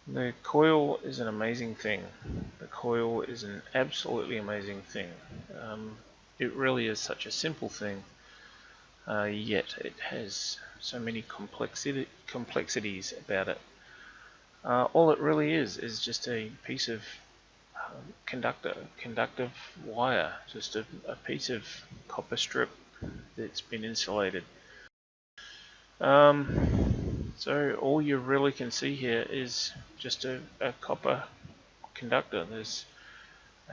The coil is an amazing thing. The coil is an absolutely amazing thing. It really is such a simple thing, yet it has so many complexities about it. All it really is just a piece of conductive wire, just a piece of copper strip that's been insulated. So all you really can see here is just a copper conductor. There's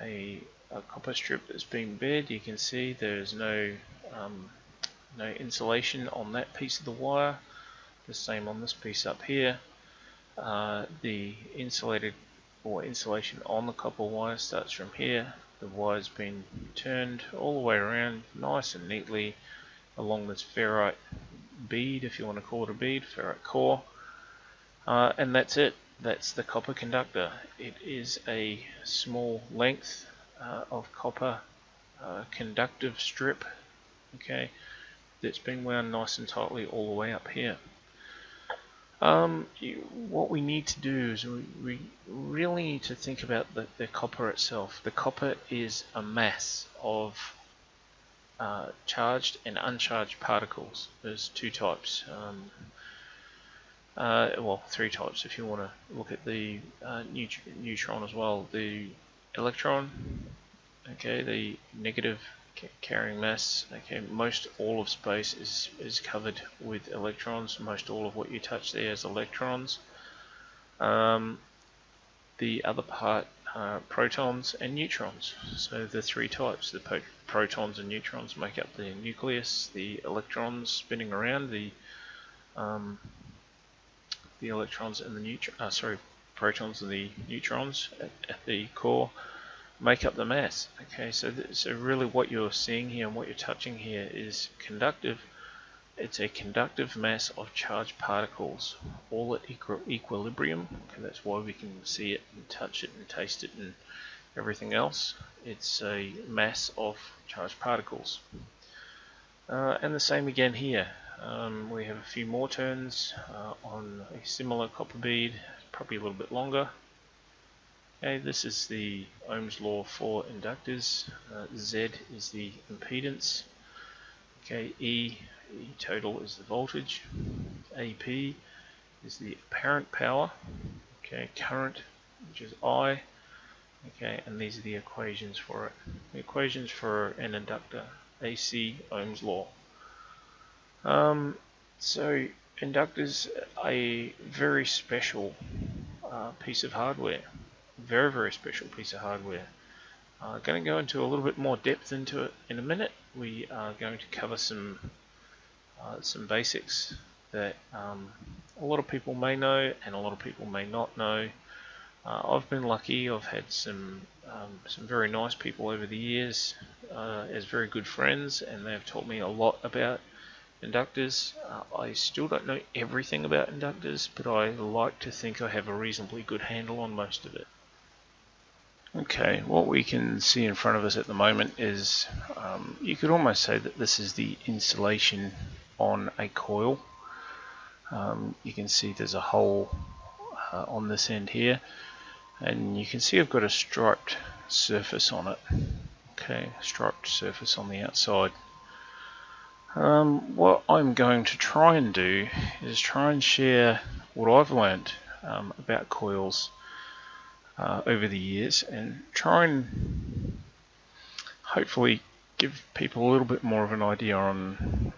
a copper strip that's been bed. You can see there's no insulation on that piece of the wire. The same on this piece up here. The insulated or insulation on the copper wire starts from here. The wire's been turned all the way around nice and neatly along this ferrite bead, if you want to call it a bead, ferrite core. And that's it. That's the copper conductor. It is a small length of copper conductive strip, okay, that's been wound nice and tightly all the way up here. What we need to do is we really need to think about the copper itself. The copper is a mass of charged and uncharged particles. There's two types. Well, three types if you want to look at the neutron as well. The electron, okay, the negative carrying mass. Okay, most all of space is covered with electrons. Most all of what you touch there is electrons. The other part are protons and neutrons. So the three types, the protons and neutrons make up the nucleus. The electrons spinning around, the electrons and the protons and the neutrons at the core make up the mass. Okay, so really what you're seeing here and what you're touching here is conductive. It's a conductive mass of charged particles, all at equilibrium. Okay, that's why we can see it and touch it and taste it and everything else. It's a mass of charged particles. And the same again here. We have a few more turns on a similar copper bead, probably a little bit longer. Okay, this is the Ohm's law for inductors. Z is the impedance. Okay, E total is the voltage. AP is the apparent power. Okay, current, which is I. Okay, and these are the equations for it. The equations for an inductor, AC, Ohm's law. So inductors are a very special piece of hardware. Very, very special piece of hardware. Going to go into a little bit more depth into it in a minute. We are going to cover some basics that a lot of people may know and a lot of people may not know. I've been lucky. I've had some very nice people over the years as very good friends, and they've taught me a lot about inductors. I still don't know everything about inductors, but I like to think I have a reasonably good handle on most of it. Okay, what we can see in front of us at the moment is, you could almost say that this is the insulation on a coil. You can see there's a hole on this end here, and you can see I've got a striped surface on it. Okay, striped surface on the outside. What I'm going to try and do is try and share what I've learned about coils over the years, and try and hopefully give people a little bit more of an idea on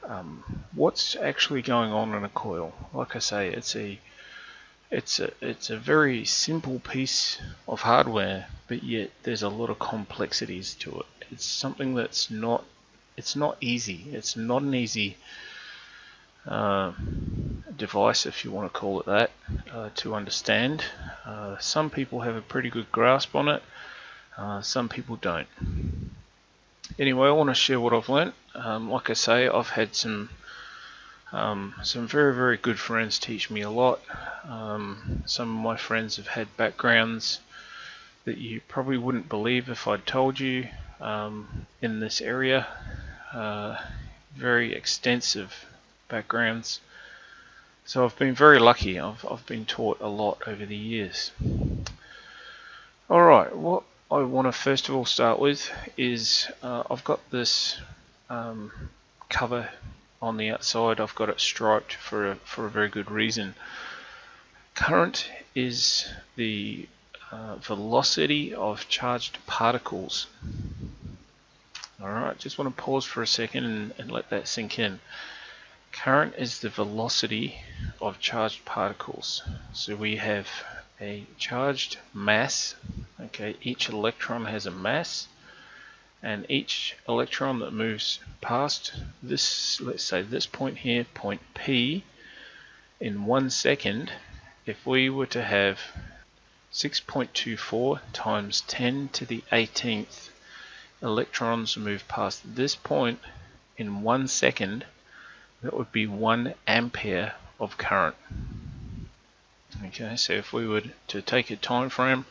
what's actually going on in a coil. Like I say, it's a very simple piece of hardware, but yet there's a lot of complexities to it. It's something that's not easy. It's not an easy device, if you want to call it that, to understand. Some people have a pretty good grasp on it, some people don't. Anyway, I want to share what I've learnt. Like I say, I've had some very, very good friends teach me a lot. Some of my friends have had backgrounds that you probably wouldn't believe if I'd told you in this area. Very extensive backgrounds. So I've been very lucky. I've been taught a lot over the years. Alright, what I want to first of all start with is I've got this cover on the outside. I've got it striped for a very good reason. Current is the velocity of charged particles. Alright, just want to pause for a second and let that sink in. Current is the velocity of charged particles. So we have a charged mass. Okay, each electron has a mass, and each electron that moves past this, let's say this point here, point P, in 1 second, if we were to have 6.24 times 10 to the 18th electrons move past this point in 1 second, that would be 1 ampere of current. Okay, so if we were to take a time frame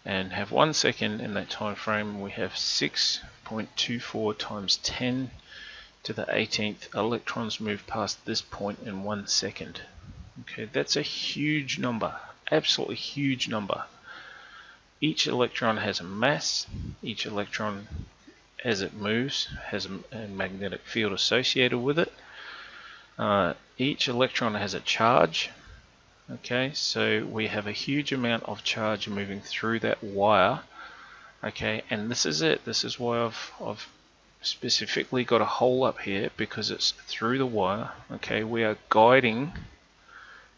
and have 1 second in that time frame, we have 6.24 times 10 to the 18th electrons move past this point in 1 second. Okay, that's a huge number, absolutely huge number. Each electron has a mass. Each electron, as it moves, has a magnetic field associated with it. Each electron has a charge. Okay, so we have a huge amount of charge moving through that wire. Okay, and this is it. This is why I've specifically got a hole up here, because it's through the wire. Okay, we are guiding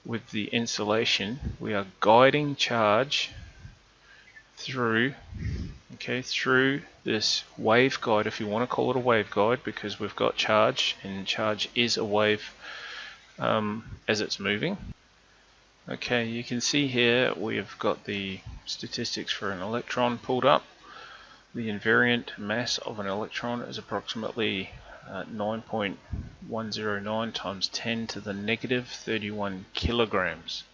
with the insulation. We are guiding charge through, okay, through this waveguide, if you want to call it a waveguide, because we've got charge, and charge is a wave as it's moving. Okay, you can see here we've got the statistics for an electron pulled up. The invariant mass of an electron is approximately 9.109 times 10 to the negative 31 kilograms.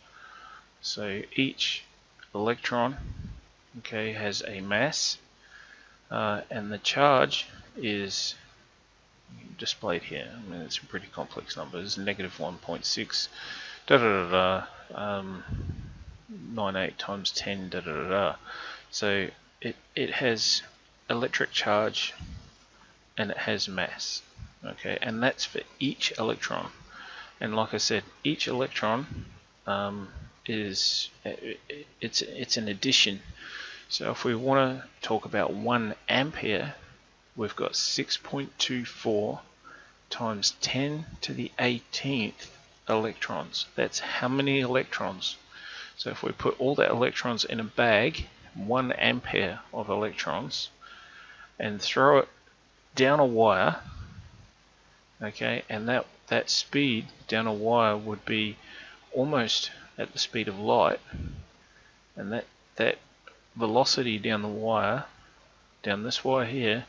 So each electron, okay, has a mass, and the charge is displayed here. I mean, it's a pretty complex number. It's negative 1.6 98 times 10 So it has electric charge and it has mass. Okay, and that's for each electron. And like I said, each electron it's an addition. So if we want to talk about 1 ampere, we've got 6.24 times 10 to the 18th electrons. That's how many electrons. So if we put all the electrons in a bag, 1 ampere of electrons, and throw it down a wire, okay, and that speed down a wire would be almost at the speed of light, and that velocity down the wire, down this wire here,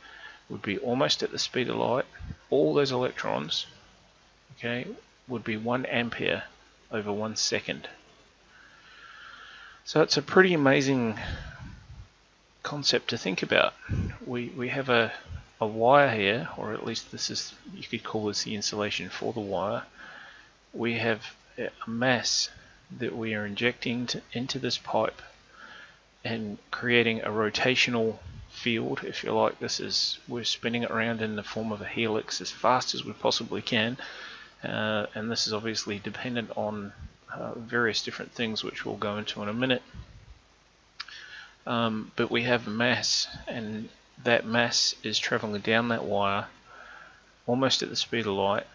would be almost at the speed of light. All those electrons, okay, would be 1 ampere over 1 second. So it's a pretty amazing concept to think about. We have a wire here, or at least this is, you could call this the insulation for the wire. We have a mass that we are injecting into this pipe and creating a rotational field, if you like. We're spinning it around in the form of a helix as fast as we possibly can, and this is obviously dependent on various different things which we'll go into in a minute. But we have mass, and that mass is traveling down that wire almost at the speed of light.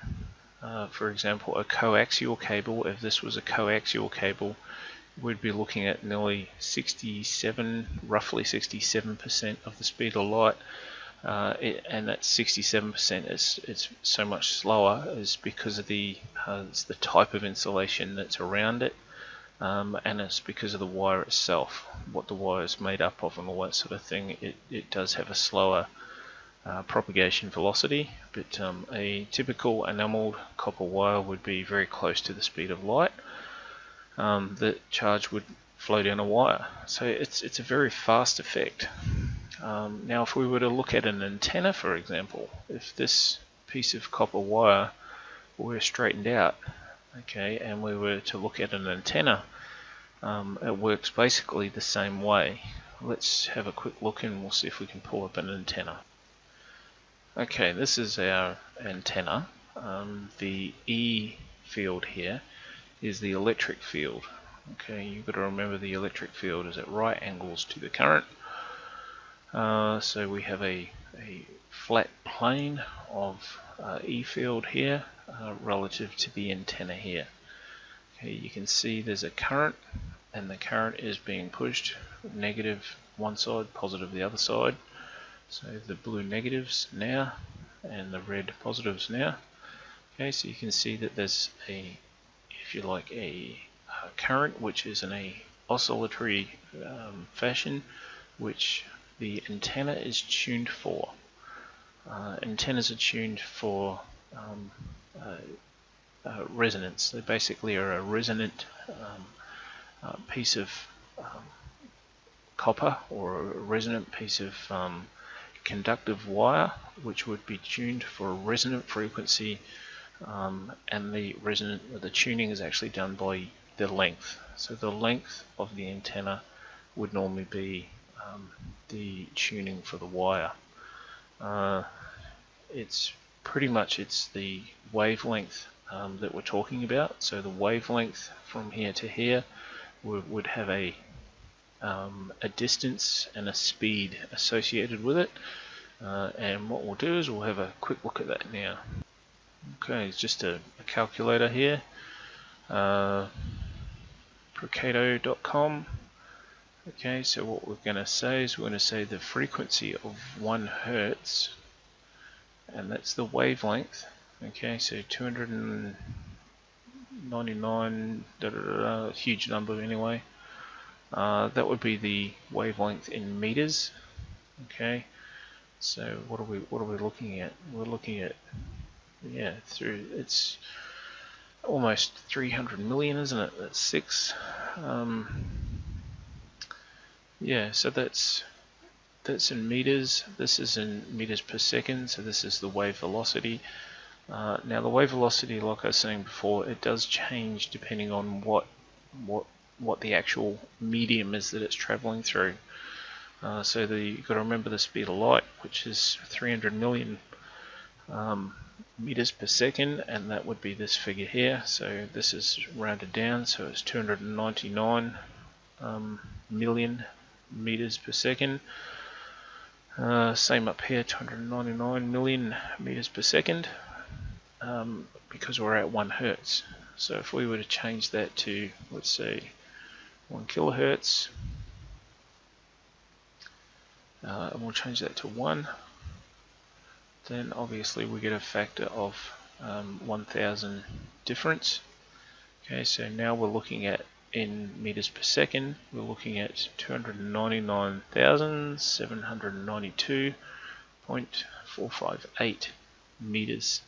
For example, a coaxial cable, if this was a coaxial cable, we'd be looking at nearly roughly 67% of the speed of light, and that 67% it's so much slower is because of it's the type of insulation that's around it, and it's because of the wire itself, what the wire is made up of and all that sort of thing. It does have a slower propagation velocity, but a typical enameled copper wire would be very close to the speed of light. The charge would flow down a wire, so it's a very fast effect. Now if we were to look at an antenna, for example, if this piece of copper wire were straightened out, okay, and we were to look at an antenna, it works basically the same way. Let's have a quick look and we'll see if we can pull up an antenna. Okay, this is our antenna. The E field here is the electric field. Okay, you've got to remember the electric field is at right angles to the current. So we have a flat plane of E field here relative to the antenna here. Okay, you can see there's a current, and the current is being pushed negative one side, positive the other side. So the blue negatives now and the red positives now. Okay, so you can see that there's a, if you like, a current which is in a oscillatory fashion, which the antenna is tuned for. Antennas are tuned for resonance. They basically are a resonant piece of copper, or a resonant piece of conductive wire, which would be tuned for a resonant frequency, and the tuning is actually done by the length. So the length of the antenna would normally be the tuning for the wire. It's the wavelength that we're talking about. So the wavelength from here to here would have a distance and a speed associated with it, and what we'll do is we'll have a quick look at that now. Okay, it's just a calculator here, Procato.com. Okay, so what we're going to say is we're going to say the frequency of 1 Hertz, and that's the wavelength. Okay, so 299, huge number anyway. That would be the wavelength in meters. Okay, so what are we looking at? We're looking at, yeah, it's almost 300 million, isn't it? That's 6. Yeah, so that's in meters. This is in meters per second. So this is the wave velocity. Now the wave velocity, like I was saying before, it does change depending on what the actual medium is that it's traveling through. So you've got to remember the speed of light, which is 300 million meters per second, and that would be this figure here. So this is rounded down, so it's 299 million meters per second. Same up here, 299 million meters per second, because we're at 1 Hertz. So if we were to change that to, let's say, 1 kilohertz, and we'll change that to 1, then obviously we get a factor of 1000 difference. Okay, so now we're looking at, in meters per second, we're looking at 299,792.458 meters.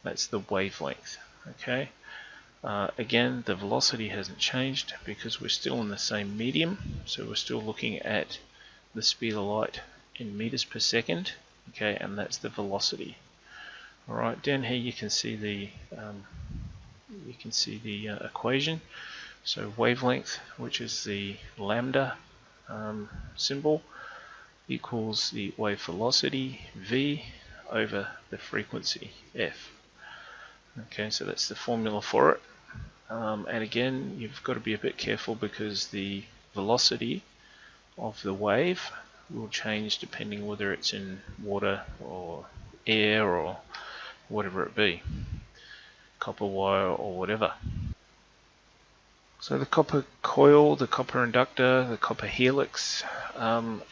That's the wavelength. Okay. Again, the velocity hasn't changed because we're still in the same medium, so we're still looking at the speed of light in meters per second. Okay, and that's the velocity. All right, down here you can see the equation. So wavelength, which is the lambda symbol, equals the wave velocity v over the frequency f. Okay, so that's the formula for it. And again, you've got to be a bit careful because the velocity of the wave will change depending whether it's in water or air or whatever it be, copper wire or whatever. So the copper coil, the copper inductor, the copper helix,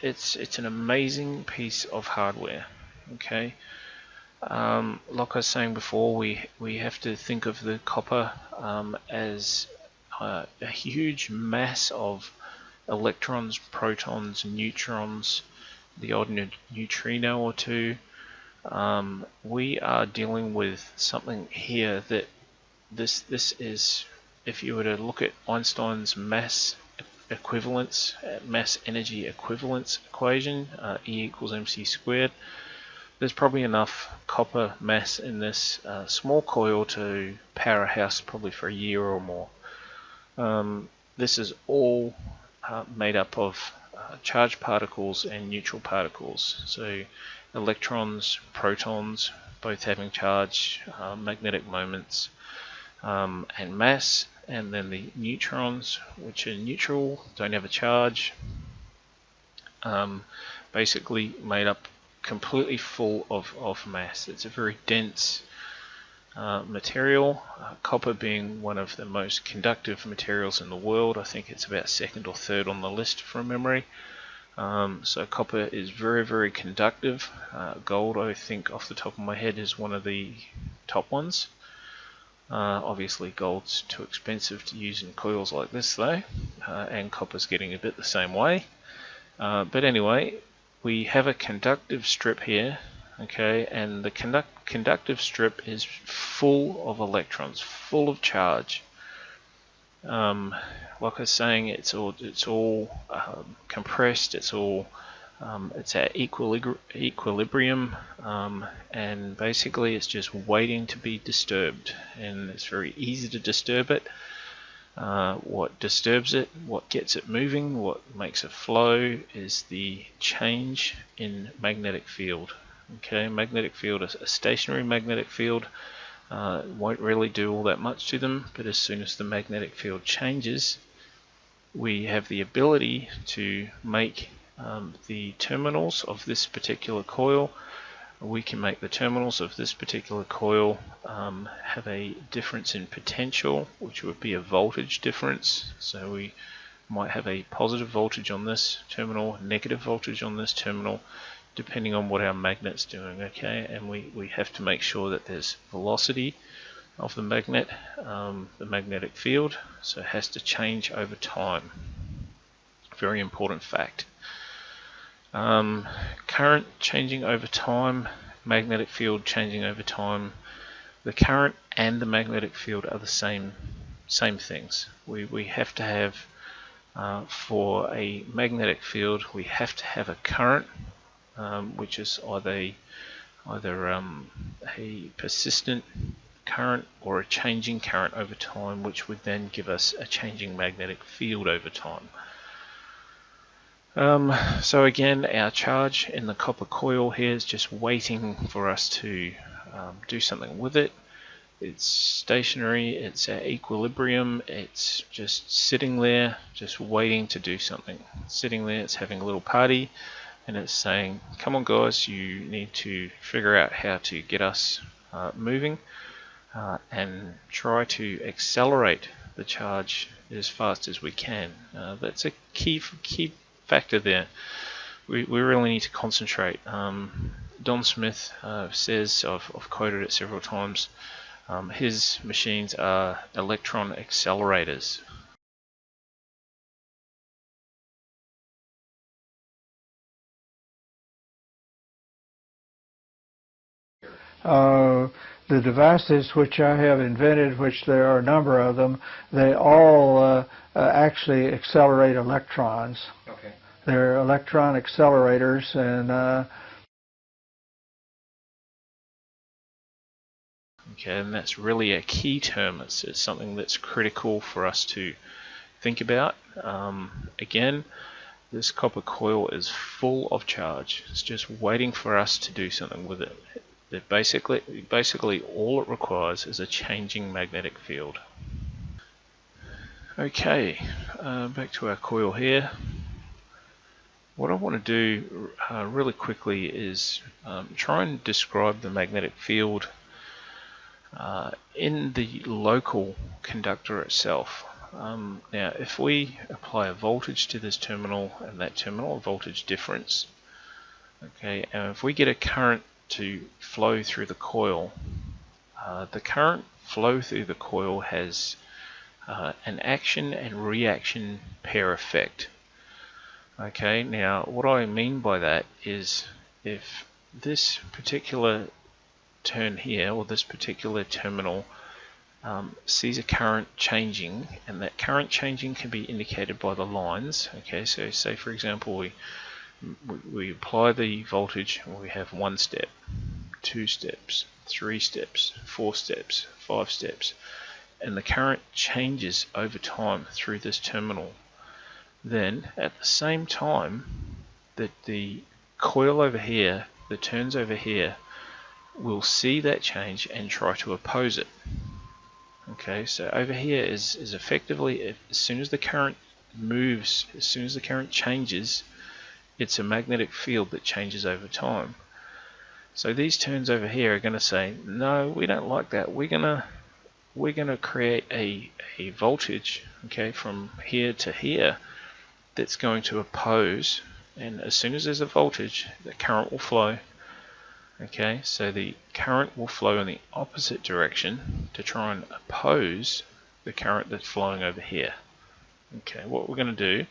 it's an amazing piece of hardware. Okay, like I was saying before, we have to think of the copper as a huge mass of electrons, protons, neutrons, the odd neutrino or two. We are dealing with something here that this is, if you were to look at Einstein's mass equivalence, mass energy equivalence equation, E equals mc squared, there's probably enough copper mass in this small coil to power a house probably for a year or more. This is all made up of charged particles and neutral particles. So electrons, protons, both having charge, magnetic moments, and mass, and then the neutrons, which are neutral, don't have a charge, basically made up completely full of mass. It's a very dense material, copper being one of the most conductive materials in the world. I think it's about second or third on the list from memory. So copper is very, very conductive. Gold, I think off the top of my head, is one of the top ones. Obviously gold's too expensive to use in coils like this though, and copper's getting a bit the same way. But anyway, we have a conductive strip here, okay, and the conductive strip is full of electrons, full of charge. Like I was saying, it's all compressed. It's at equilibrium, and basically it's just waiting to be disturbed, and it's very easy to disturb it. What disturbs it, what gets it moving, what makes it flow is the change in magnetic field. Okay, magnetic field is a stationary magnetic field. Won't really do all that much to them, but as soon as the magnetic field changes, we have the ability to make the terminals of this particular coil. We can make the terminals of this particular coil have a difference in potential, which would be a voltage difference. So we might have a positive voltage on this terminal, negative voltage on this terminal, depending on what our magnet's doing. Okay, and we have to make sure that there's velocity of the magnetic field, so it has to change over time. Very important fact. Current changing over time, magnetic field changing over time. The current and the magnetic field are the same things. We have to have, for a magnetic field, we have to have a current, which is either a persistent current or a changing current over time, which would then give us a changing magnetic field over time. So again, our charge in the copper coil here is just waiting for us to do something with it. It's stationary, it's at equilibrium, it's just sitting there, just waiting to do something. It's sitting there, it's having a little party, and it's saying, come on guys, you need to figure out how to get us moving, and try to accelerate the charge as fast as we can. That's a key factor there. We really need to concentrate. Don Smith says, I've quoted it several times, his machines are electron accelerators. The devices which I have invented, which there are a number of them, they all actually accelerate electrons. Okay. They're electron accelerators, and okay, and that's really a key term. It's something that's critical for us to think about. Again, this copper coil is full of charge. It's just waiting for us to do something with it. That basically all it requires is a changing magnetic field. Okay, back to our coil here. What I want to do really quickly is try and describe the magnetic field in the local conductor itself. Now, if we apply a voltage to this terminal and that terminal, a voltage difference, okay, and if we get a current to flow through the coil, the current flow through the coil has an action and reaction pair effect. Okay, now what I mean by that is if this particular turn here, or this particular terminal, sees a current changing, and that current changing can be indicated by the lines. Okay, so say for example we we apply the voltage, and we have 1 step, 2 steps, 3 steps, 4 steps, 5 steps, and the current changes over time through this terminal. Then at the same time that the coil over here, the turns over here, will see that change and try to oppose it. Okay, so over here is effectively, as soon as the current moves, as soon as the current changes, it's a magnetic field that changes over time. So these turns over here are going to say, no, we don't like that. We're gonna create a voltage, okay, from here to here that's going to oppose, and as soon as there's a voltage, the current will flow. Okay, so the current will flow in the opposite direction to try and oppose the current that's flowing over here. Okay, what we're going to do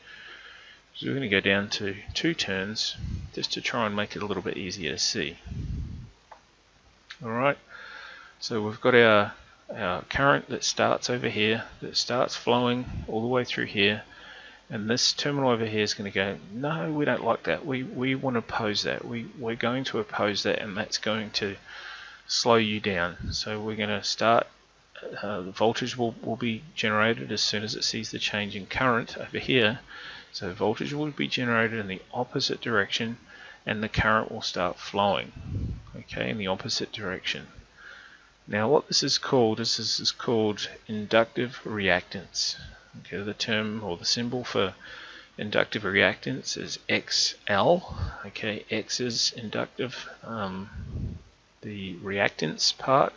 is we're going to go down to 2 turns just to try and make it a little bit easier to see. Alright, so we've got our current that starts over here, that starts flowing all the way through here, and this terminal over here is going to go, no, we don't like that, we want to oppose that, we're going to oppose that, and that's going to slow you down. So we're going to start, the voltage will be generated as soon as it sees the change in current over here. So voltage will be generated in the opposite direction, and the current will start flowing, okay, in the opposite direction. Now what this is called is called inductive reactance. Okay, the term or the symbol for inductive reactance is XL. Okay, X is inductive, the reactance part.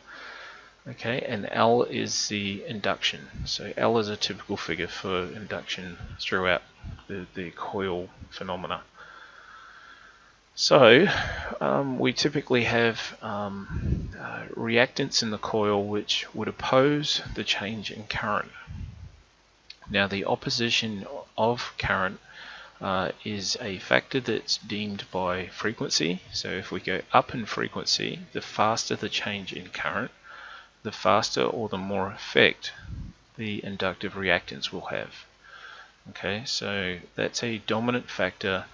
Okay, and L is the induction. So L is a typical figure for induction throughout the coil phenomena. So we typically have reactance in the coil which would oppose the change in current. Now the opposition of current is a factor that's deemed by frequency. So if we go up in frequency, the faster the change in current, the faster or the more effect the inductive reactance will have. Okay, so that's a dominant factor.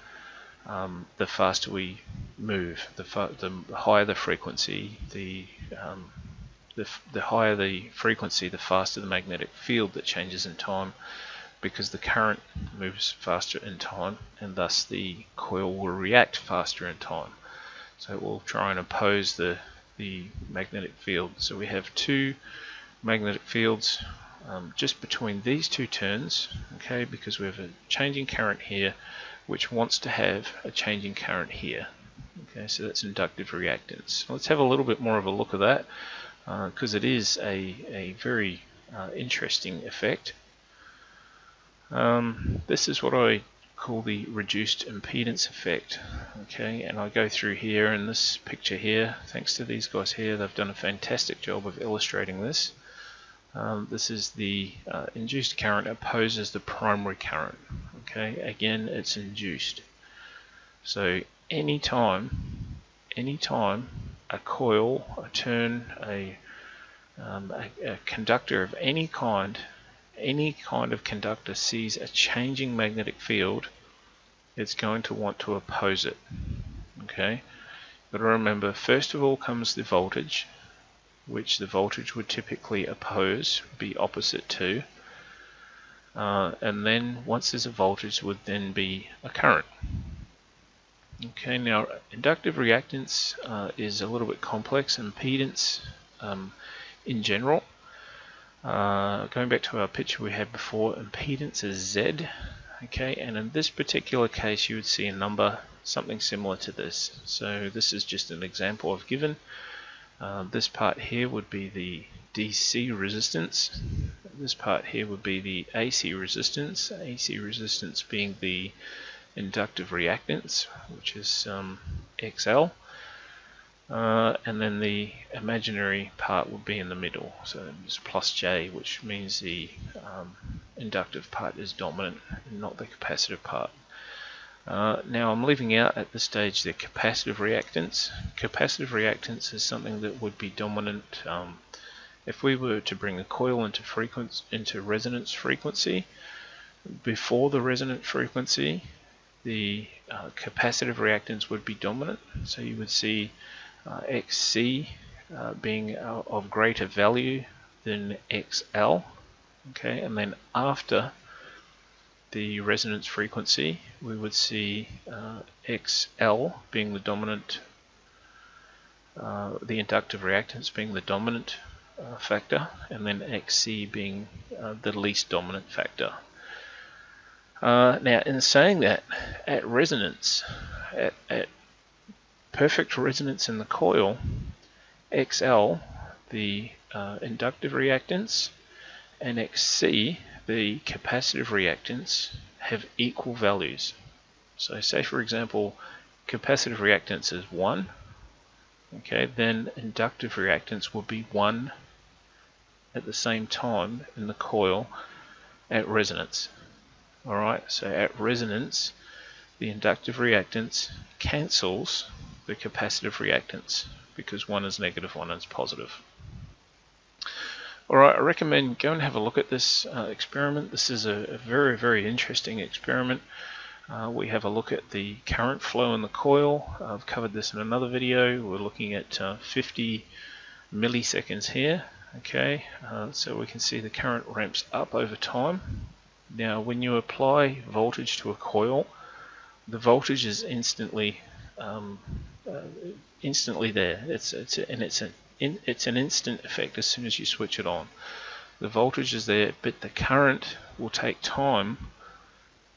The faster we move, the higher the frequency, the higher the frequency, the faster the magnetic field that changes in time, because the current moves faster in time, and thus the coil will react faster in time. So it will try and oppose the magnetic field. So we have 2 magnetic fields just between these 2 turns, okay, because we have a changing current here which wants to have a changing current here. Okay, so that's inductive reactance. Let's have a little bit more of a look at that, because it is a very interesting effect. This is what I call the reduced impedance effect. Okay, and I go through here in this picture here, thanks to these guys here, they've done a fantastic job of illustrating this. This is the induced current opposes the primary current. Okay, again, it's induced. So anytime a coil, a turn, a conductor of any kind of conductor sees a changing magnetic field, it's going to want to oppose it. Okay, but remember, first of all comes the voltage, which the voltage would typically oppose, be opposite to, and then once there's a voltage would then be a current. Okay, now inductive reactance is a little bit complex. Impedance in general, going back to our picture we had before, impedance is Z. Okay, and in this particular case you would see a number something similar to this. So this is just an example I've given. This part here would be the DC resistance. This part here would be the AC resistance. AC resistance being the inductive reactance, which is XL. And then the imaginary part would be in the middle. So it's plus J, which means the inductive part is dominant and not the capacitive part. Now I'm leaving out at this stage the capacitive reactance. Capacitive reactance is something that would be dominant if we were to bring the coil into resonance frequency. Before the resonant frequency, the capacitive reactance would be dominant. So you would see XC being of greater value than XL. Okay, and then after the resonance frequency, we would see XL being the dominant, the inductive reactance being the dominant factor, and then XC being the least dominant factor. Now, in saying that, at resonance, at perfect resonance in the coil, XL, the inductive reactance, and XC, the capacitive reactance, have equal values. So say, for example, capacitive reactance is 1, okay, then inductive reactance will be 1 at the same time in the coil at resonance. Alright, so at resonance, the inductive reactance cancels the capacitive reactance because one is negative, one is positive. Alright, I recommend go and have a look at this experiment. This is a very, very interesting experiment. We have a look at the current flow in the coil. I've covered this in another video. We're looking at 50 milliseconds here. Okay, so we can see the current ramps up over time. Now, when you apply voltage to a coil, the voltage is instantly there. It's an instant effect as soon as you switch it on. The voltage is there, but the current will take time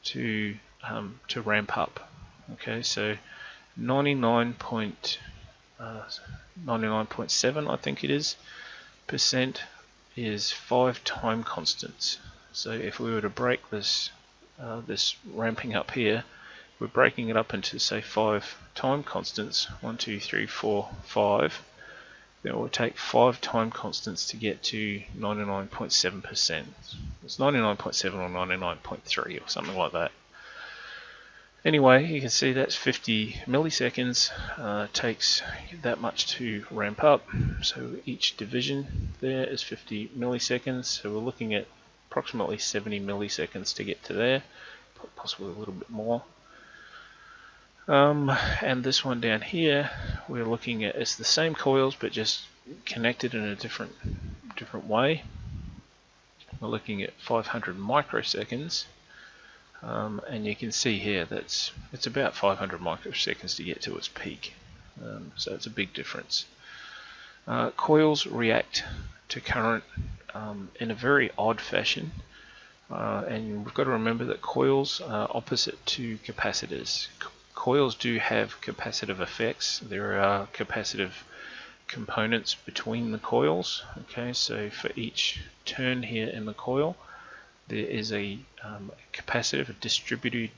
to ramp up. Okay, so 99.7, I think it is, percent is 5 time constants. So if we were to break this this ramping up here, we're breaking it up into, say, 5 time constants, 1, 2, 3, 4, 5. Then it will take 5 time constants to get to 99.7%. It's 99.7 or 99.3 or something like that. Anyway, you can see that's 50 milliseconds. Takes that much to ramp up. So each division there is 50 milliseconds. So we're looking at approximately 70 milliseconds to get to there, possibly a little bit more. And this one down here, we're looking at, it's the same coils but just connected in a different way. We're looking at 500 microseconds, and you can see here that's it's about 500 microseconds to get to its peak. So it's a big difference. Coils react to current in a very odd fashion. And we've got to remember that coils are opposite to capacitors. Coils do have capacitive effects. There are capacitive components between the coils. Okay, so for each turn here in the coil, there is a capacitive, a distributed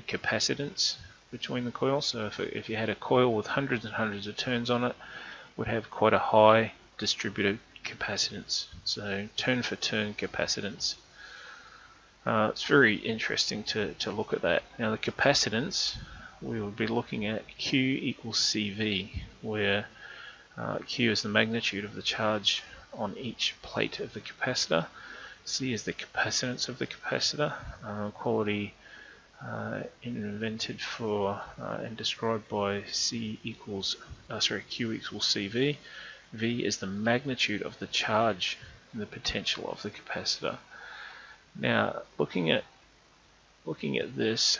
capacitance between the coils. So if you had a coil with hundreds and hundreds of turns on it, would have quite a high distributed capacitance. So turn for turn capacitance. It's very interesting to look at that. Now the capacitance, we will be looking at Q equals CV, where Q is the magnitude of the charge on each plate of the capacitor. C is the capacitance of the capacitor, quality invented for and described by Q equals CV. V is the magnitude of the charge and the potential of the capacitor. Now, looking at this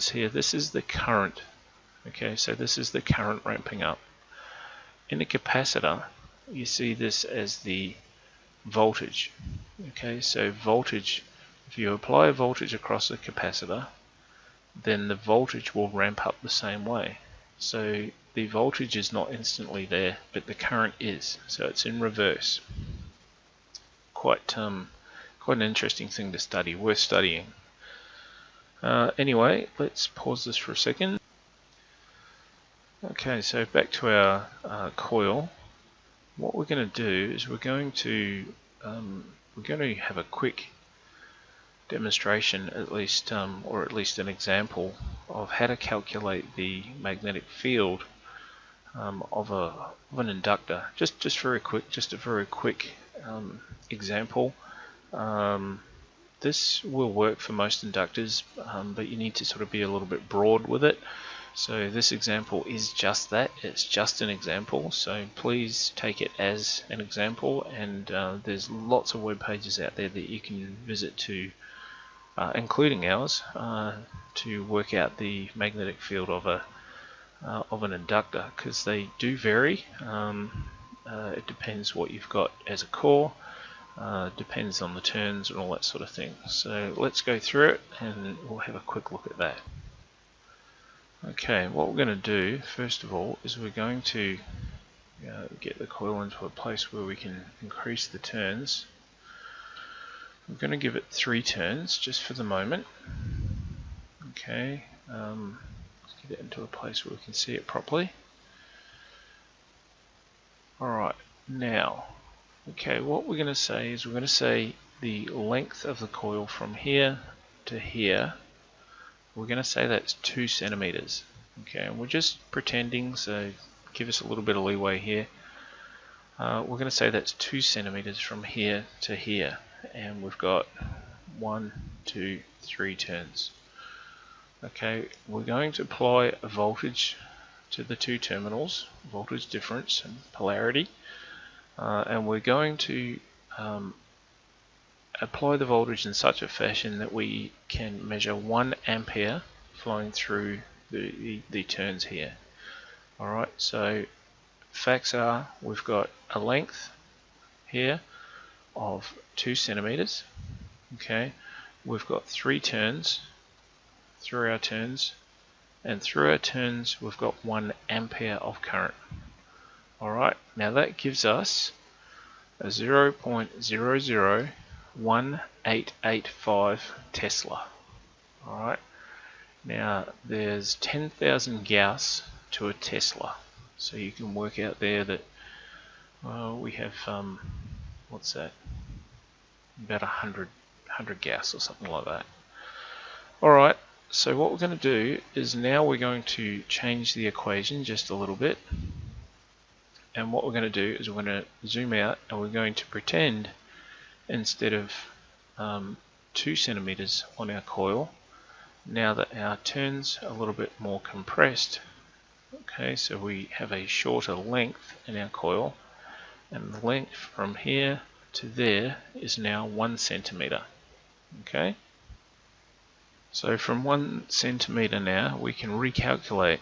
here, this is the current. Okay, so this is the current ramping up. In a capacitor, you see this as the voltage. Okay, so voltage, if you apply a voltage across a capacitor, then the voltage will ramp up the same way. So the voltage is not instantly there, but the current is. So it's in reverse. Quite an interesting thing to study, worth studying. Anyway, let's pause this for a second. Okay, so back to our coil. What we're going to do is we're going to have a quick demonstration, at least, or at least an example of how to calculate the magnetic field of an inductor. Just very quick, just a very quick example. this will work for most inductors, but you need to sort of be a little bit broad with it. So this example is just that, it's just an example, so please take it as an example, and there's lots of web pages out there that you can visit to, including ours, to work out the magnetic field of an inductor, because they do vary. It depends what you've got as a core, depends on the turns and all that sort of thing. So let's go through it and we'll have a quick look at that. Okay, what we're going to do first of all is we're going to get the coil into a place where we can increase the turns. We're going to give it 3 turns just for the moment. Okay, let's get it into a place where we can see it properly. Alright, now, okay, what we're going to say is we're going to say the length of the coil from here to here, we're going to say that's 2 centimeters. Okay, and we're just pretending, so give us a little bit of leeway here. We're going to say that's 2 centimeters from here to here, and we've got 1, 2, 3 turns. Okay, we're going to apply a voltage to the 2 terminals, voltage difference and polarity, and we're going to apply the voltage in such a fashion that we can measure 1 ampere flowing through the turns here. Alright, so facts are we've got a length here of 2 centimeters. Okay, we've got 3 turns through our turns, and through our turns we've got 1 ampere of current. Alright, now that gives us a 0.001885 Tesla. Alright, now there's 10,000 Gauss to a Tesla, so you can work out there that we have what's that, about 100 Gauss or something like that. Alright, so what we're going to do is now we're going to change the equation just a little bit, and what we're going to do is we're going to zoom out and we're going to pretend instead of 2 centimeters on our coil, now that our turns are a little bit more compressed. Okay, so we have a shorter length in our coil, and the length from here to there is now 1 centimeter. Okay, so from 1 centimeter now we can recalculate,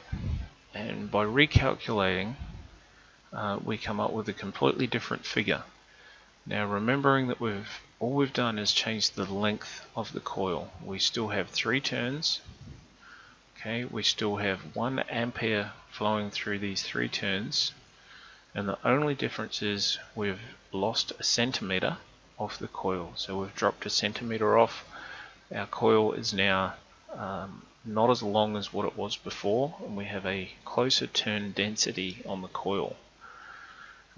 and by recalculating we come up with a completely different figure. Now remembering that all we've done is change the length of the coil. We still have 3 turns. Okay, we still have 1 ampere flowing through these 3 turns, and the only difference is we've lost a centimeter off the coil. So we've dropped a centimeter off. Our coil is now not as long as what it was before, and we have a closer turn density on the coil.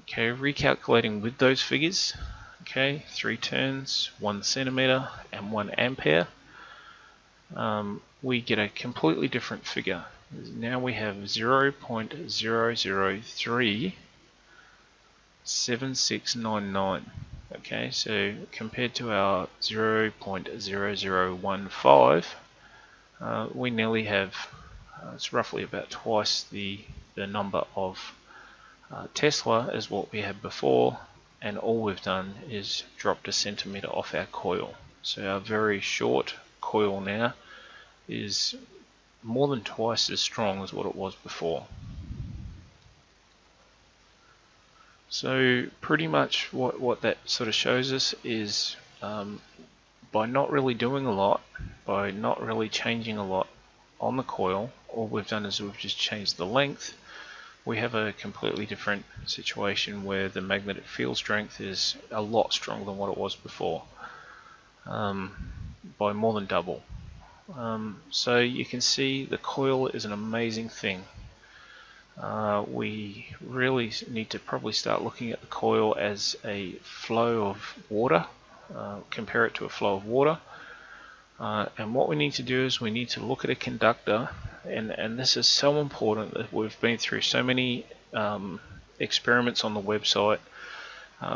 Okay, recalculating with those figures, okay, 3 turns, 1 centimeter and 1 ampere, we get a completely different figure. Now we have 0.0037699. Okay, so compared to our 0.0015, we nearly have, it's roughly about twice the number of Tesla as what we had before, and all we've done is dropped a centimeter off our coil. So our very short coil now is more than twice as strong as what it was before. So pretty much what that sort of shows us is by not really doing a lot, by not really changing a lot on the coil, all we've done is we've just changed the length. We have a completely different situation where the magnetic field strength is a lot stronger than what it was before, by more than double. So you can see the coil is an amazing thing. We really need to probably start looking at the coil as a flow of water, compare it to a flow of water. And what we need to do is we need to look at a conductor, and this is so important that we've been through so many experiments on the website.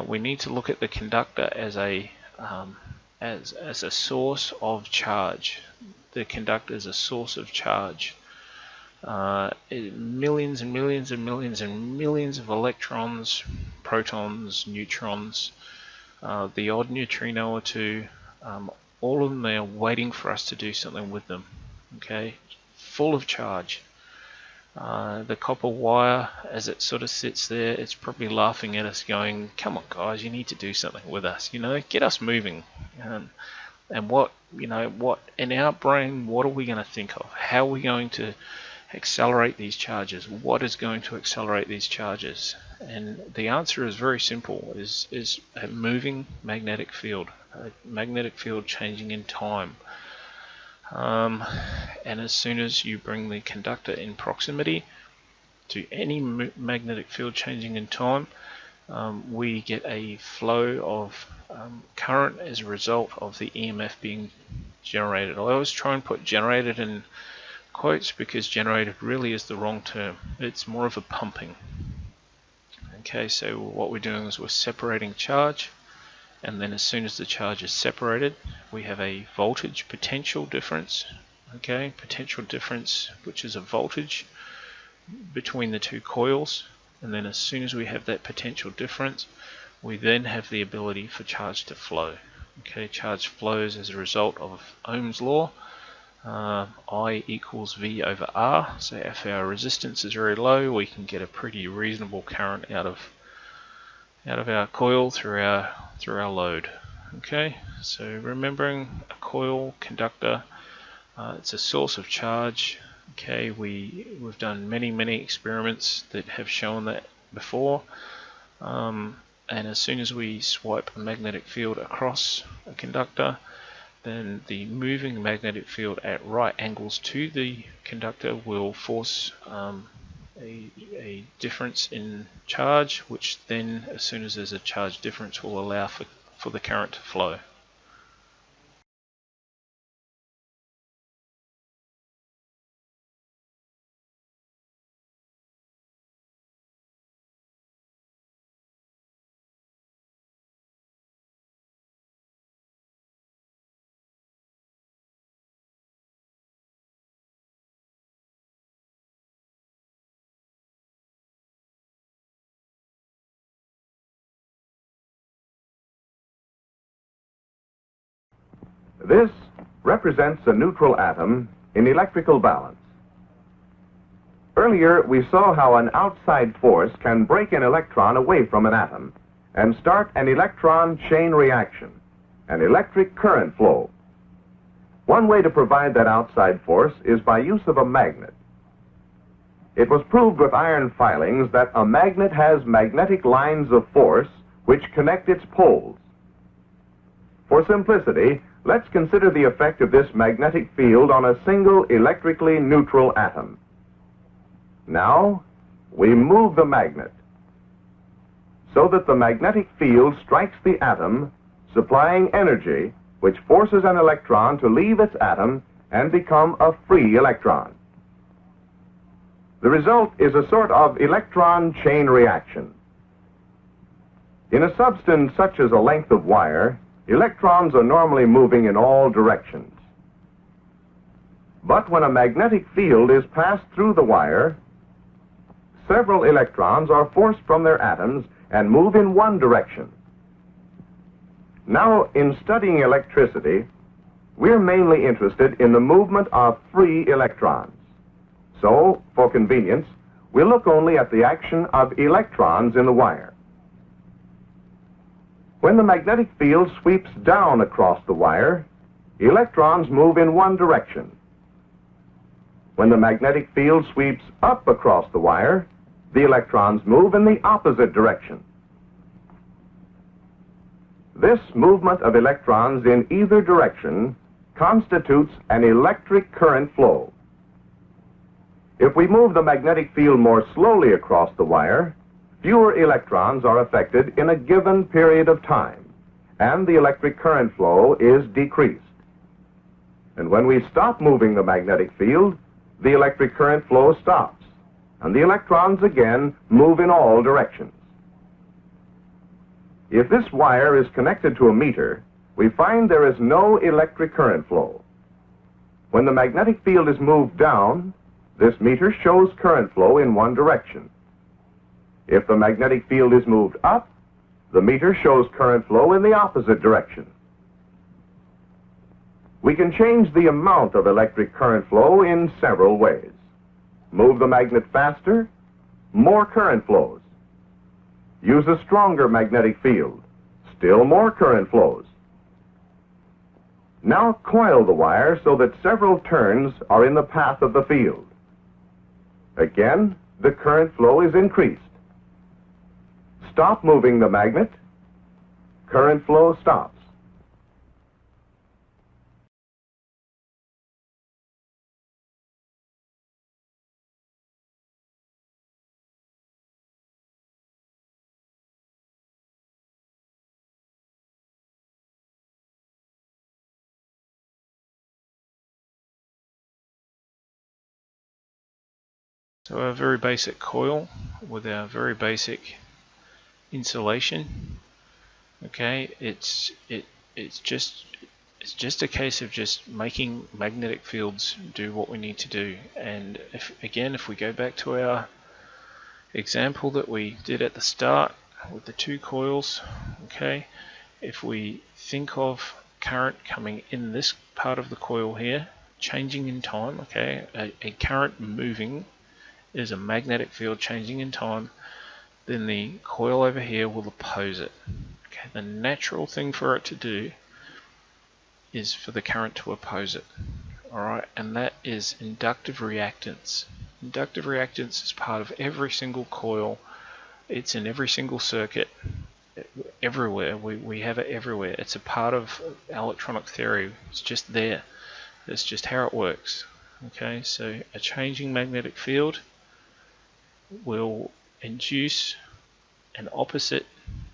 We need to look at the conductor as a as a source of charge. The conductor is a source of charge. Millions and millions and millions and millions of electrons, protons, neutrons, the odd neutrino or two, all of them are waiting for us to do something with them. Okay, full of charge. The copper wire, as it sort of sits there, it's probably laughing at us going, come on guys, you need to do something with us, get us moving. And what in our brain, what are we going to think of? How are we going to accelerate these charges? What is going to accelerate these charges? And the answer is very simple, is a moving magnetic field changing in time. And as soon as you bring the conductor in proximity to any magnetic field changing in time, we get a flow of current as a result of the EMF being generated. I always try and put generated in quotes because generated really is the wrong term. It's more of a pumping. Okay, so what we're doing is we're separating charge, and then as soon as the charge is separated, we have a voltage potential difference. Okay, potential difference, which is a voltage between the two coils, and then as soon as we have that potential difference, we then have the ability for charge to flow. Okay, charge flows as a result of Ohm's law. I equals V over R. So if our resistance is very low, we can get a pretty reasonable current out of our coil through our load. Okay, so remembering a coil conductor, it's a source of charge. Okay, we've done many experiments that have shown that before. And as soon as we swipe a magnetic field across a conductor, then the moving magnetic field at right angles to the conductor will force a difference in charge, which then, as soon as there's a charge difference, will allow for the current to flow. This represents a neutral atom in electrical balance. Earlier, we saw how an outside force can break an electron away from an atom and start an electron chain reaction, an electric current flow. One way to provide that outside force is by use of a magnet. It was proved with iron filings that a magnet has magnetic lines of force which connect its poles. For simplicity, let's consider the effect of this magnetic field on a single electrically neutral atom. Now, we move the magnet so that the magnetic field strikes the atom, supplying energy which forces an electron to leave its atom and become a free electron. The result is a sort of electron chain reaction. In a substance such as a length of wire, electrons are normally moving in all directions. But when a magnetic field is passed through the wire, several electrons are forced from their atoms and move in one direction. Now, in studying electricity, we're mainly interested in the movement of free electrons. So, for convenience, we'll look only at the action of electrons in the wire. When the magnetic field sweeps down across the wire, electrons move in one direction. When the magnetic field sweeps up across the wire, the electrons move in the opposite direction. This movement of electrons in either direction constitutes an electric current flow. If we move the magnetic field more slowly across the wire, fewer electrons are affected in a given period of time, and the electric current flow is decreased. And when we stop moving the magnetic field, the electric current flow stops, and the electrons again move in all directions. If this wire is connected to a meter, we find there is no electric current flow. When the magnetic field is moved down, this meter shows current flow in one direction. If the magnetic field is moved up, the meter shows current flow in the opposite direction. We can change the amount of electric current flow in several ways. Move the magnet faster, more current flows. Use a stronger magnetic field, still more current flows. Now coil the wire so that several turns are in the path of the field. Again, the current flow is increased. Stop moving the magnet, current flow stops. So our very basic coil with our very basic insulation. Okay, it's just a case of just making magnetic fields do what we need to do. And if we go back to our example that we did at the start with the two coils, okay, if we think of current coming in this part of the coil here, changing in time, okay, a current moving is a magnetic field changing in time, then the coil over here will oppose it. Okay, the natural thing for it to do is for the current to oppose it. Alright, and that is inductive reactance. Inductive reactance is part of every single coil. It's in every single circuit, everywhere. We have it everywhere. It's a part of electronic theory. It's just there. It's just how it works. Okay, so a changing magnetic field will induce an opposite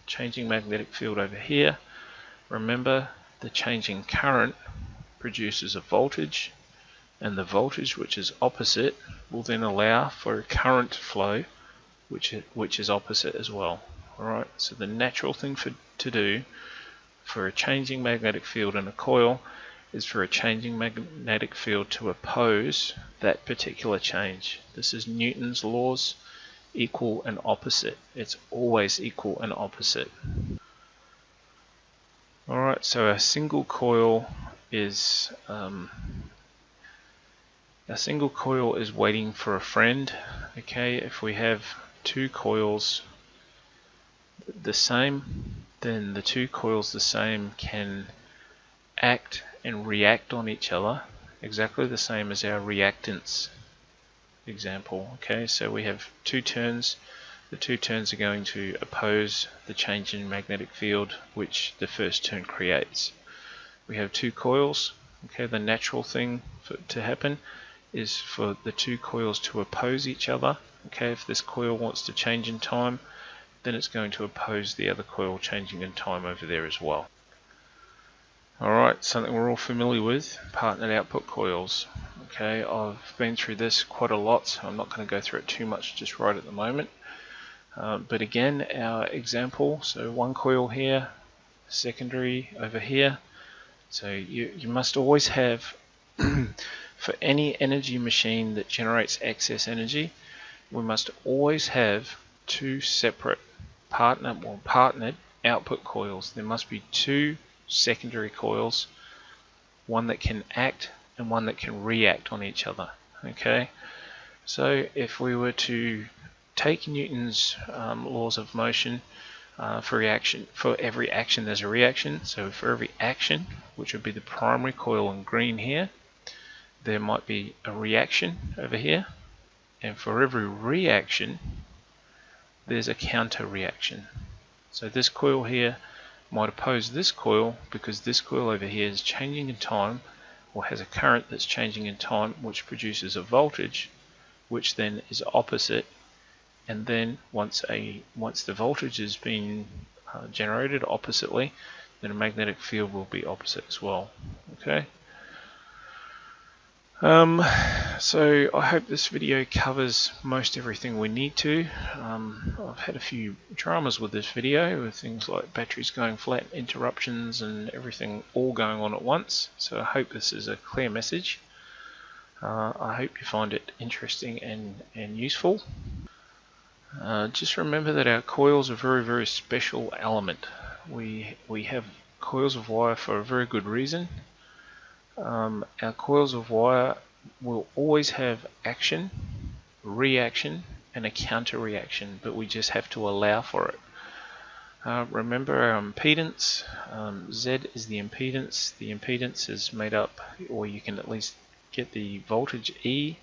changing magnetic field over here. Remember, the changing current produces a voltage, and the voltage, which is opposite, will then allow for a current flow which is opposite as well. Alright, so the natural thing to do for a changing magnetic field in a coil is for a changing magnetic field to oppose that particular change. This is Newton's laws, equal and opposite. It's always equal and opposite. Alright, so a single coil is waiting for a friend. Okay, if we have two coils the same, then the two coils the same can act and react on each other exactly the same as our reactance example. Okay, so we have two turns. The two turns are going to oppose the change in magnetic field which the first turn creates. We have two coils. Okay, the natural thing to happen is for the two coils to oppose each other. Okay, if this coil wants to change in time, then it's going to oppose the other coil changing in time over there as well. Alright, something we're all familiar with, partnered output coils. Okay, I've been through this quite a lot, so I'm not going to go through it too much just right at the moment. But again, our example, so one coil here, secondary over here. So you must always have, for any energy machine that generates excess energy, we must always have two separate partnered output coils. There must be two secondary coils, one that can act and one that can react on each other. Okay, so if we were to take Newton's laws of motion, for every action there's a reaction. So for every action, which would be the primary coil in green here, there might be a reaction over here, and for every reaction there's a counter reaction. So this coil here might oppose this coil because this coil over here is changing in time, or has a current that's changing in time, which produces a voltage which then is opposite. And then once the voltage has been generated oppositely, then a magnetic field will be opposite as well. Okay. So I hope this video covers most everything we need to. I've had a few dramas with this video, with things like batteries going flat, interruptions, and everything all going on at once. So I hope this is a clear message. I hope you find it interesting and useful. Just remember that our coils are a very, very special element. We have coils of wire for a very good reason. Our coils of wire will always have action, reaction, and a counter reaction, but we just have to allow for it. Remember our impedance. Z is the impedance. The impedance is made up, or you can at least get the voltage E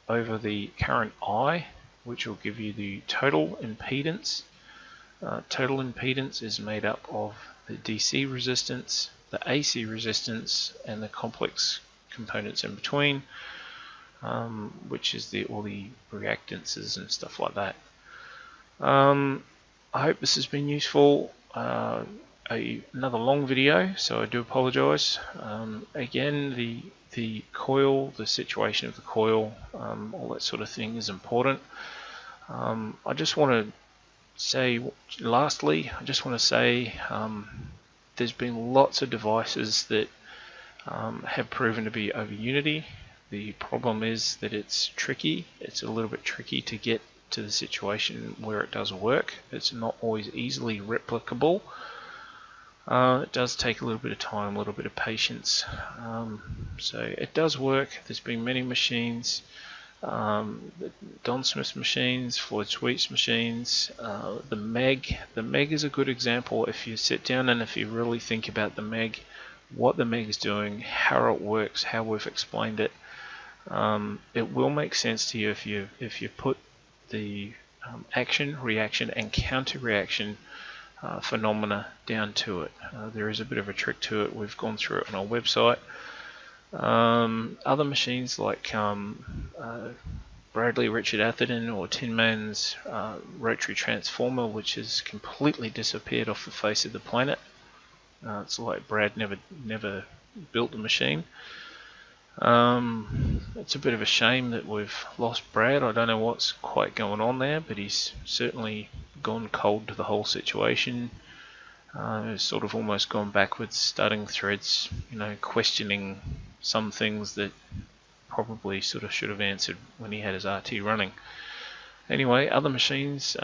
over the current I, which will give you the total impedance. Total impedance is made up of the DC resistance, the AC resistance, and the complex components in between, which is all the reactances and stuff like that. I hope this has been useful. Another long video, so I do apologize. Again, the coil, the situation of the coil, all that sort of thing is important. I just want to say, lastly, there's been lots of devices that have proven to be over unity. The problem is that it's tricky. It's a little bit tricky to get to the situation where it does work. It's not always easily replicable. It does take a little bit of time, a little bit of patience. So it does work. There's been many machines, Don Smith's machines, Floyd Sweet's machines, the Meg. The Meg is a good example. If you sit down and if you really think about the Meg, what the Meg is doing, how it works, how we've explained it, it will make sense to you if you put the action, reaction, and counter reaction phenomena down to it. There is a bit of a trick to it. We've gone through it on our website. Other machines like Bradley Richard Atherton or Tin Man's rotary transformer, which has completely disappeared off the face of the planet. It's like Brad never built the machine. It's a bit of a shame that we've lost Brad. I don't know what's quite going on there, but he's certainly gone cold to the whole situation. He's sort of almost gone backwards, starting threads, questioning some things that probably sort of should have answered when he had his RT running. Anyway, other machines,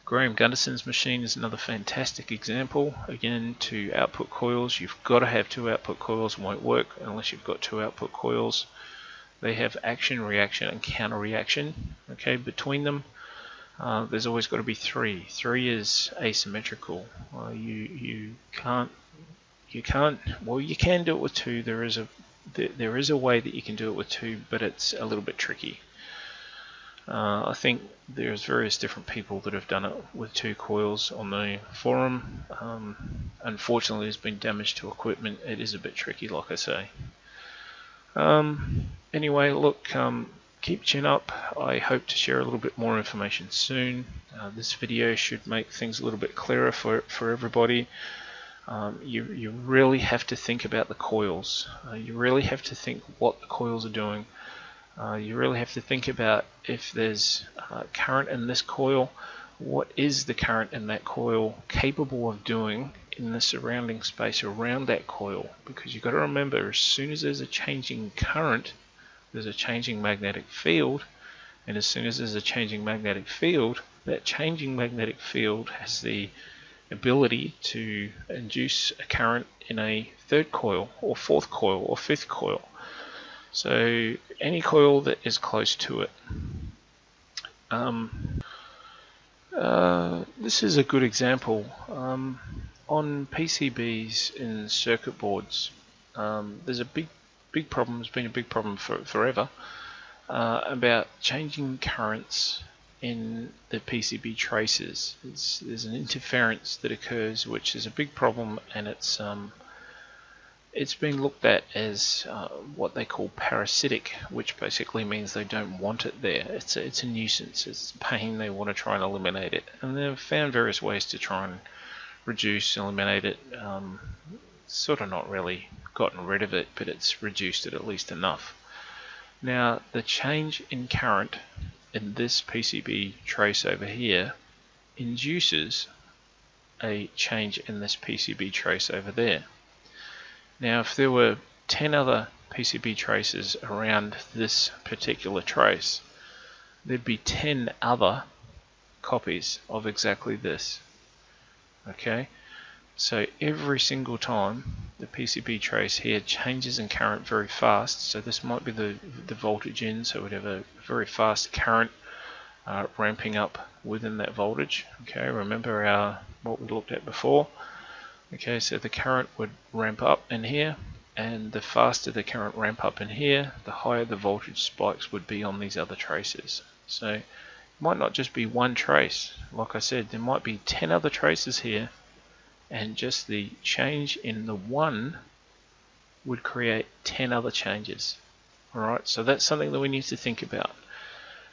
Graham Gunderson's machine is another fantastic example. Again, 2 output coils. You've got to have 2 output coils. It won't work unless you've got 2 output coils. They have action, reaction, and counter reaction. Okay, between them, there's always got to be 3. 3 is asymmetrical. You can't. Well, you can do it with 2. There is a way that you can do it with 2, but it's a little bit tricky. I think there's various different people that have done it with 2 coils on the forum. Unfortunately, there's been damage to equipment. It is a bit tricky, like I say. Anyway, look, keep chin up. I hope to share a little bit more information soon. This video should make things a little bit clearer for everybody. You really have to think about the coils. You really have to think what the coils are doing. You really have to think about if there's current in this coil, what is the current in that coil capable of doing in the surrounding space around that coil? Because you've got to remember, as soon as there's a changing current, there's a changing magnetic field, and as soon as there's a changing magnetic field, that changing magnetic field has the ability to induce a current in a 3rd coil or 4th coil or 5th coil. So any coil that is close to it. This is a good example. On PCBs in circuit boards, there's a big problem. It's been a big problem forever about changing currents in the PCB traces. There's an interference that occurs, which is a big problem, and it's been looked at as what they call parasitic, which basically means they don't want it there. It's a nuisance. It's a pain. They want to try and eliminate it, and they've found various ways to try and reduce, eliminate it. sort of not really gotten rid of it, but it's reduced it at least enough. Now the change in current in this PCB trace over here induces a change in this PCB trace over there. Now if there were 10 other PCB traces around this particular trace, there'd be 10 other copies of exactly this. Okay, so every single time the PCB trace here changes in current very fast, so this might be the voltage in, so we'd have a very fast current ramping up within that voltage. Okay, remember what we looked at before. Okay, so the current would ramp up in here, and the faster the current ramp up in here, the higher the voltage spikes would be on these other traces. So it might not just be one trace. Like I said, there might be 10 other traces here, and just the change in the one would create 10 other changes. Alright, so that's something that we need to think about.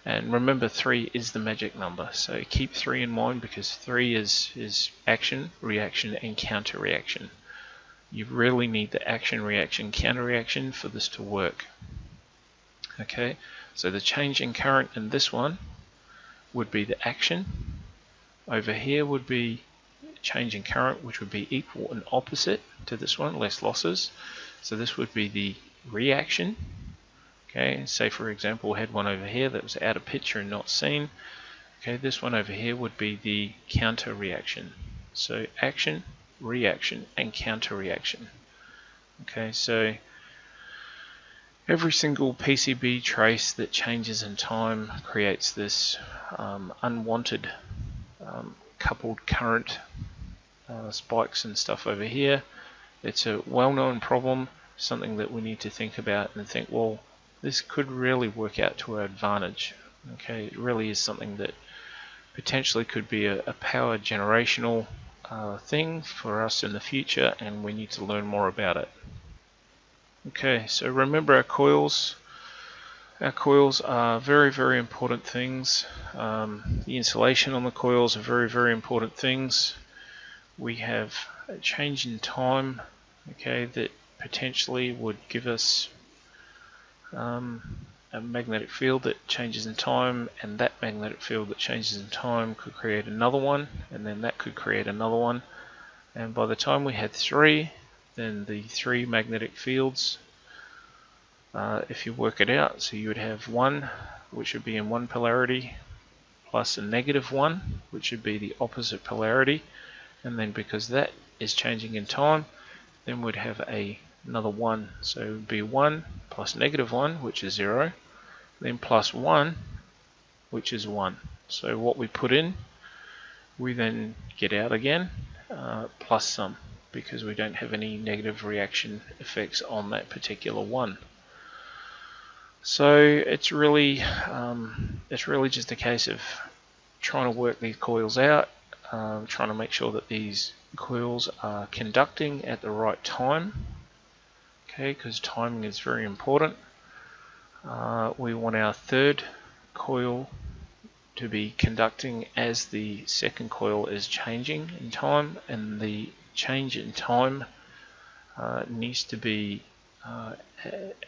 And remember, 3 is the magic number, so keep 3 in mind, because 3 is action, reaction, and counter reaction. You really need the action, reaction, counter reaction for this to work. Okay, so the change in current in this one would be the action. Over here would be change in current, which would be equal and opposite to this one, less losses. So this would be the reaction. Okay, say for example we had one over here that was out of picture and not seen. Okay, this one over here would be the counter reaction. So action, reaction, and counter reaction. Okay, so every single PCB trace that changes in time creates this unwanted coupled current spikes and stuff over here. It's a well-known problem, something that we need to think about and think, well, this could really work out to our advantage. Okay, it really is something that potentially could be a power generational thing for us in the future, and we need to learn more about it. Okay, so remember our coils. Our coils are very, very important things. The insulation on the coils are very, very important things. We have a change in time, okay, that potentially would give us a magnetic field that changes in time, and that magnetic field that changes in time could create another one, and then that could create another one, and by the time we had 3, then the 3 magnetic fields, if you work it out, so you would have 1 which would be in one polarity plus a -1 which would be the opposite polarity, and then because that is changing in time, then we'd have another 1, so it would be 1 plus -1, which is 0, then plus 1, which is 1. So what we put in, we then get out again, plus some, because we don't have any negative reaction effects on that particular 1. So it's really just a case of trying to work these coils out, trying to make sure that these coils are conducting at the right time. Okay, because timing is very important. We want our third coil to be conducting as the second coil is changing in time, and the change in time needs to be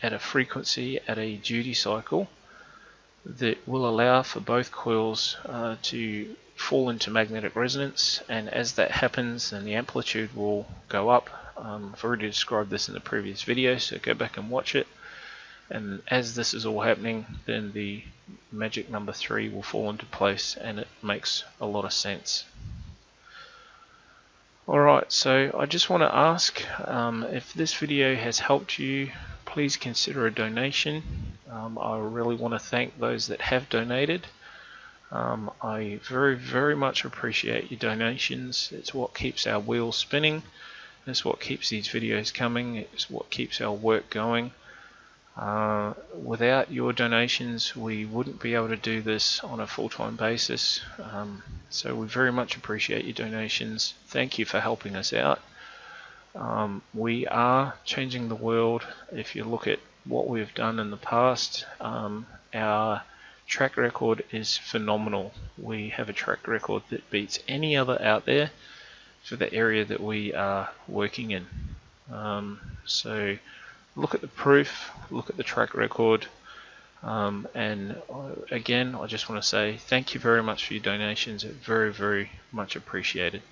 at a frequency, at a duty cycle that will allow for both coils to fall into magnetic resonance, and as that happens, then the amplitude will go up. I've already described this in the previous video, so go back and watch it. And as this is all happening, then the magic number 3 will fall into place, and it makes a lot of sense. Alright, so I just want to ask, if this video has helped you, please consider a donation. I really want to thank those that have donated. I very, very much appreciate your donations. It's what keeps our wheels spinning. It's what keeps these videos coming. It's what keeps our work going. Without your donations, we wouldn't be able to do this on a full-time basis. So we very much appreciate your donations. Thank you for helping us out. We are changing the world. If you look at what we've done in the past, our track record is phenomenal. We have a track record that beats any other out there for the area that we are working in. So look at the proof, look at the track record, and again, I just want to say thank you very much for your donations. Very, very much appreciated.